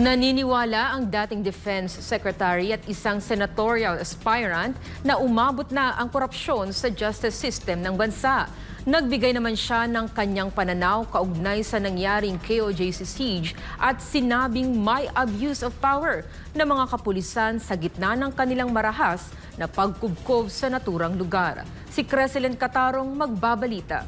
Naniniwala ang dating Defense Secretary at isang senatorial aspirant na umabot na ang korupsyon sa justice system ng bansa. Nagbigay naman siya ng kanyang pananaw kaugnay sa nangyaring KOJC siege at sinabing may abuse of power ng mga kapulisan sa gitna ng kanilang marahas na pagkubkob sa naturang lugar. Si Creselyn Catarong magbabalita.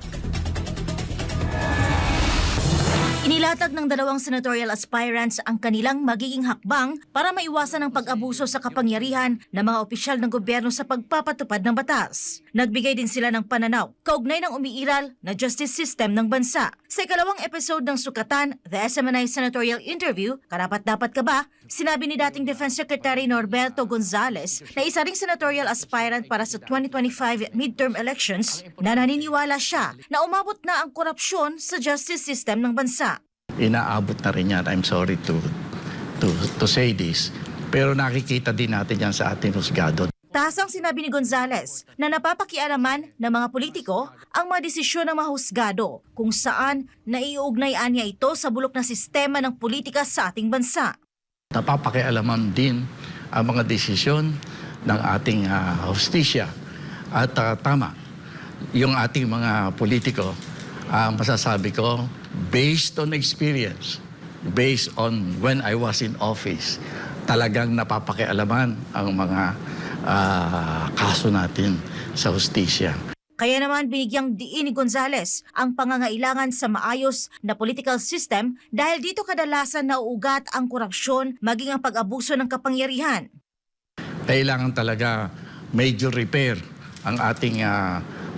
Inilatag ng dalawang senatorial aspirants ang kanilang magiging hakbang para maiwasan ang pag-abuso sa kapangyarihan ng mga opisyal ng gobyerno sa pagpapatupad ng batas. Nagbigay din sila ng pananaw kaugnay ng umiiral na justice system ng bansa. Sa ikalawang episode ng Sukatan, The SMNI Senatorial Interview, Karapat-Dapat Ka Ba?, sinabi ni dating Defense Secretary Norberto Gonzales na isa ring senatorial aspirant para sa 2025 midterm elections na naniniwala siya na umabot na ang korupsyon sa justice system ng bansa. Inaabot na rin yan. I'm sorry to say this. Pero nakikita din natin yan sa ating husgado. Tahasang sinabi ni Gonzales na napapakialaman ng mga politiko ang mga desisyon ng mga husgado kung saan naiugnayan niya ito sa bulok na sistema ng politika sa ating bansa. Napapakialaman din ang mga desisyon ng ating hustisya. At tama, yung ating mga politiko, masasabi ko, based on experience, based on when I was in office, talagang napapakialaman ang mga kaso natin sa hustisya. Kaya naman binigyang diin ni Gonzales ang pangangailangan sa maayos na political system dahil dito kadalasan nauugat ang korupsyon maging ang pag-abuso ng kapangyarihan. Kailangan talaga major repair ang ating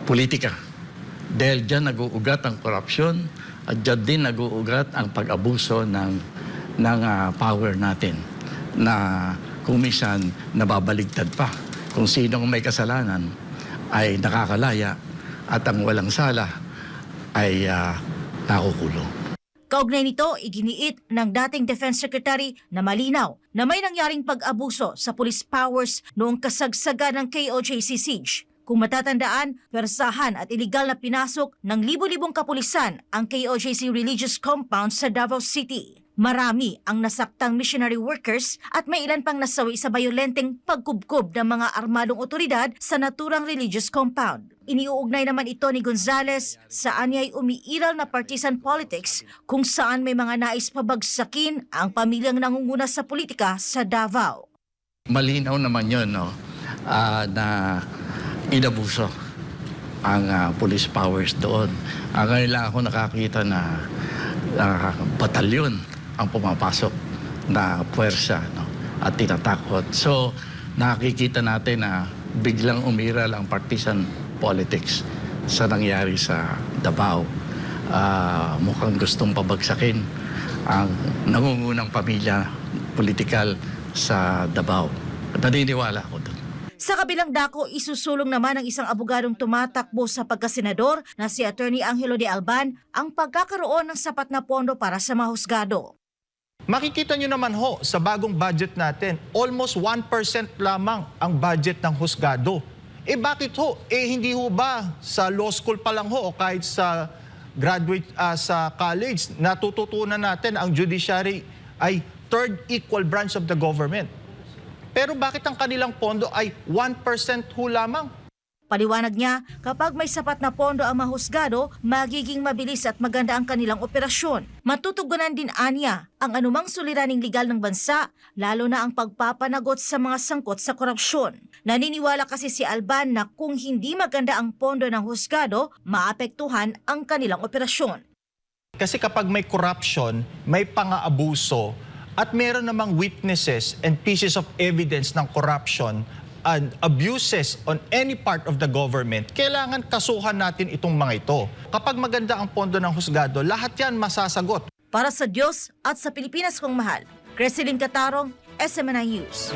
politika. Dahil dyan nag-uugat ang korupsyon at dyan din nag-uugat ang pag-abuso ng power natin na kung minsan nababaligtad pa. Kung sinong may kasalanan ay nakakalaya at ang walang sala ay nakukulong. Kaugnay nito, iginiit ng dating Defense Secretary na malinaw na may nangyaring pag-abuso sa police powers noong kasagsagan ng KOJC siege. Kung matatandaan, persahan at iligal na pinasok ng libo-libong kapulisan ang KOJC religious compound sa Davao City. Marami ang nasaktang missionary workers at may ilan pang nasawi sa bayolenteng pagkubkob ng mga armadong otoridad sa naturang religious compound. Iniuugnay naman ito ni Gonzales sa anyay umiiral na partisan politics kung saan may mga nais pabagsakin ang pamilyang nangunguna sa politika sa Davao. Malinaw naman yun, no? Na inabuso ang police powers doon. Ngayon lang ako nakakita na batalyon ang pumapasok na puwersa, no? At tinatakot. So nakikita natin na biglang umiral ang partisan politics sa nangyari sa Davao. Mukhang gustong pabagsakin ang nangungunang pamilya politikal sa Davao. Naniniwala ako doon. Sa kabilang dako, isusulong naman ng isang abogadong tumatakbo sa pagkasenador na si Attorney Angelo de Alban ang pagkakaroon ng sapat na pondo para sa mga husgado. Makikita nyo naman ho sa bagong budget natin, almost 1% lamang ang budget ng husgado. Bakit ho? Hindi ho ba sa law school pa lang ho o kahit sa graduate sa college, natututunan natin ang judiciary ay third equal branch of the government. Pero bakit ang kanilang pondo ay 1% ho lamang? Paliwanag niya, kapag may sapat na pondo ang mga husgado, magiging mabilis at maganda ang kanilang operasyon. Matutugunan din anya ang anumang suliraning legal ng bansa, lalo na ang pagpapanagot sa mga sangkot sa korupsyon. Naniniwala kasi si Alban na kung hindi maganda ang pondo ng husgado, maapektuhan ang kanilang operasyon. Kasi kapag may corruption, may pang-aabuso, at meron namang witnesses and pieces of evidence ng corruption and abuses on any part of the government, kailangan kasuhan natin itong mga ito. Kapag maganda ang pondo ng husgado, lahat yan masasagot. Para sa Diyos at sa Pilipinas kong mahal, Creselyn Catarong, SMNI News.